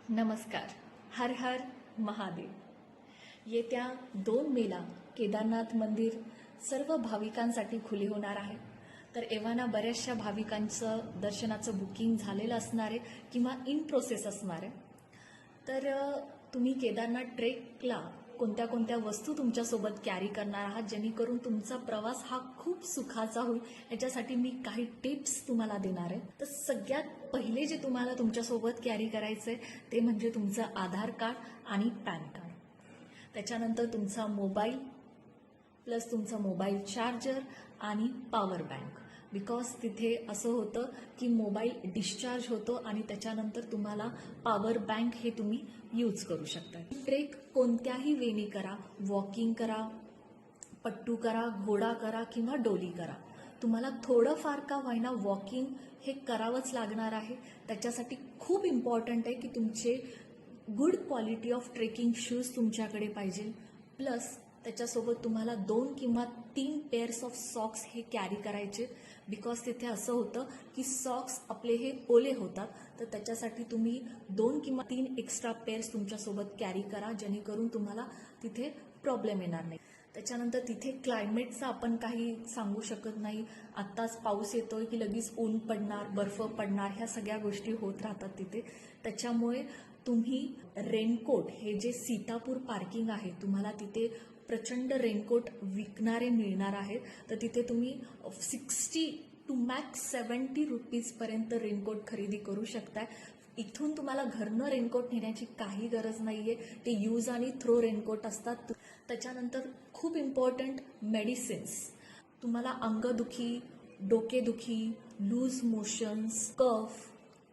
नमस्कार. हर हर महादेव. येत्या 2 मेला केदारनाथ मंदिर सर्व भाविकांसाठी खुले होणार आहे. तर एव्हाना बऱ्याचशा भाविकांचं दर्शनाचं बुकिंग झालेलं असणार आहे किंवा इन प्रोसेस असणार आहे. तर तुम्ही केदारनाथ ट्रेकला कोणत्या कोणत्या वस्तू तुमच्यासोबत कॅरी करणार आहात जेणेकरून तुमचा प्रवास हा खूप सुखाचा होईल, याच्यासाठी मी काही टिप्स तुम्हाला देणार आहे. तर सगळ्यात पहिले जे तुम्हाला तुमच्यासोबत कॅरी करायचं आहे ते म्हणजे तुमचं आधार कार्ड आणि पॅन कार्ड. त्याच्यानंतर तुमचा मोबाईल प्लस तुमचा मोबाईल चार्जर आणि पॉवर बँक. बिकॉज तिथे असं होतं की मोबाईल डिस्चार्ज होतो आणि त्याच्यानंतर तुम्हाला पॉवर बँक हे तुम्ही यूज करू शकता. ट्रेक कोणत्याही वेनी करा, वॉकिंग करा, पट्टू करा, घोडा करा किंवा डोली करा, तुम्हाला थोडंफार का होईना वॉकिंग हे करावंच लागणार आहे. त्याच्यासाठी खूप इम्पॉर्टंट आहे की तुमचे good quality of trekking shoes तुमच्याकडे पाहिजे. प्लस त्याच्यासोबत तुम्हाला 2 किंवा 3 पेअर्स ऑफ सॉक्स हे कॅरी करायचे. बिकॉज तिथे असं होतं की सॉक्स आपले हे ओले होतात, तर त्याच्यासाठी तुम्ही 2 किंवा 3 एक्स्ट्रा पेअर्स तुमच्यासोबत कॅरी करा जेणेकरून तुम्हाला तिथे प्रॉब्लेम येणार नाही. त्याच्यानंतर तिथे क्लायमेटचं आपण काही सांगू शकत नाही. आत्ताच पाऊस येतोय की लगेच ऊन पडणार, बर्फ पडणार, ह्या सगळ्या गोष्टी होत राहतात तिथे. त्याच्यामुळे तुम्ही रेनकोट हे जे सीतापूर पार्किंग आहे, तुम्हाला तिथे प्रचंड रेनकोट विकणारे मिळणार आहेत. तर तिथे तुम्ही 60 टू मॅक्स 70 रुपीजपर्यंत रेनकोट खरेदी करू शकताय. इथून तुम्हाला घरनं रेनकोट नेण्याची काही गरज नाही आहे. ते यूज आणि थ्रो रेनकोट असतात. त्याच्यानंतर खूप इम्पॉर्टंट मेडिसिन्स. तुम्हाला अंगदुखी, डोकेदुखी, लूज मोशन्स, कफ,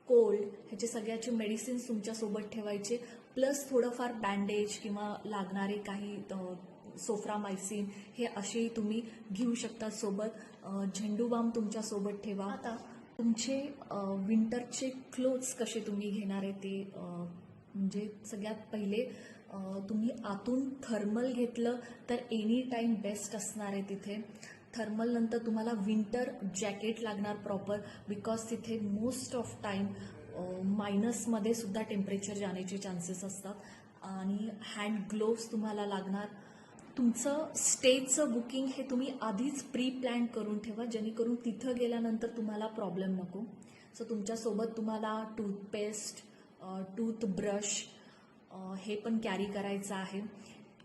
कोल्ड ह्याचे सगळ्याचे मेडिसिन्स तुमच्यासोबत ठेवायचे. प्लस थोडंफार बँडेज किंवा लागणारे काही सोफ्रामायसिन हे असेही तुम्ही घेऊ शकता सोबत. झेंडू बाम तुमच्यासोबत ठेवा. आता तुमचे विंटरचे क्लोथ्स कसे तुम्ही घेणार आहे ते म्हणजे सगळ्यात पहिले तुम्ही आतून थर्मल घेतलं तर एनी टाईम बेस्ट असणार आहे तिथे. थर्मल नंतर तुम्हाला विंटर जॅकेट लागणार प्रॉपर, बिकॉज तिथे मोस्ट ऑफ टाईम मायनसमध्ये सुद्धा टेम्परेचर जाण्याचे चान्सेस असतात. आणि हँड ग्लोव्स तुम्हाला लागणार. तुमचं स्टेचं बुकिंग हे तुम्ही आधीच प्री प्लॅन करून ठेवा जेणेकरून तिथं गेल्यानंतर तुम्हाला प्रॉब्लेम नको. सो तुमच्यासोबत तुम्हाला टूथपेस्ट, टूथब्रश हे पण कॅरी करायचं आहे.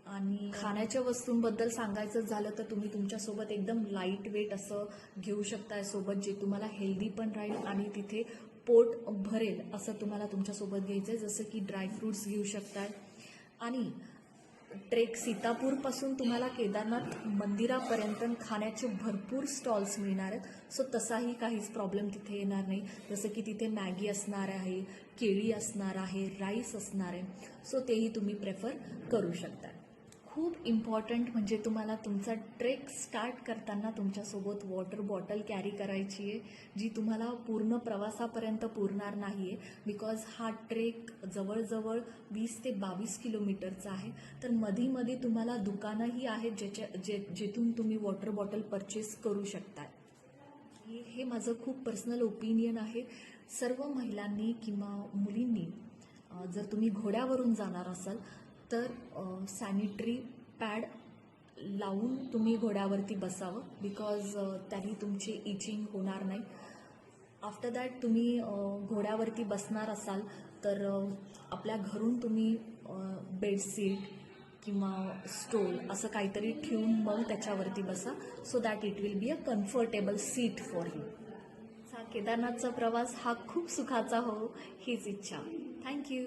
आणि खाण्याच्या वस्तूंबद्दल सांगायचं झालं तर तुम्ही तुमच्यासोबत एकदम लाईट वेट असं घेऊ शकताय सोबत, जे तुम्हाला हेल्दी पण राहील आणि तिथे पोट भरेल असं तुम्हाला तुमच्यासोबत घ्यायचं आहे. जसं की ड्रायफ्रूट्स घेऊ शकताय. आणि ट्रेक सीतापूरपासून तुम्हाला केदारनाथ मंदिरापर्यंत खाण्याचे भरपूर स्टॉल्स मिळणार आहेत. सो तसाही काहीच प्रॉब्लेम तिथे येणार नाही. जसं की तिथे मॅगी असणार आहे, केळी असणार आहे, राईस असणार आहे. सो तेही तुम्ही प्रेफर करू शकता. खूप इम्पॉर्टंट म्हणजे तुम्हाला तुमचा ट्रेक स्टार्ट करताना तुमच्यासोबत वॉटर बॉटल कॅरी करायची आहे, जी तुम्हाला पूर्ण प्रवासापर्यंत पुरणार नाही आहे. बिकॉज हा ट्रेक जवळजवळ 20 ते 22 किलोमीटरचा आहे. तर मध्ये तुम्हाला दुकानंही आहेत जेथून तुम्ही वॉटर बॉटल परचेस करू शकता. हे माझं खूप पर्सनल ओपिनियन आहे. सर्व महिलांनी किंवा मुलींनी जर तुम्ही घोड्यावरून जाणार असाल तर सॅनिटरी पॅड लावून तुम्ही घोड्यावरती बसावं, बिकॉज त्याने तुमची इचिंग होणार नाही. आफ्टर दॅट तुम्ही घोड्यावरती बसणार असाल तर आपल्या घरून तुम्ही बेडशीट किंवा स्टोल असं काहीतरी ठेवून मग त्याच्यावरती बसा, so that it will be a comfortable seat for you. केदारनाथचा प्रवास हा खूप सुखाचा हो हीच इच्छा. थँक्यू.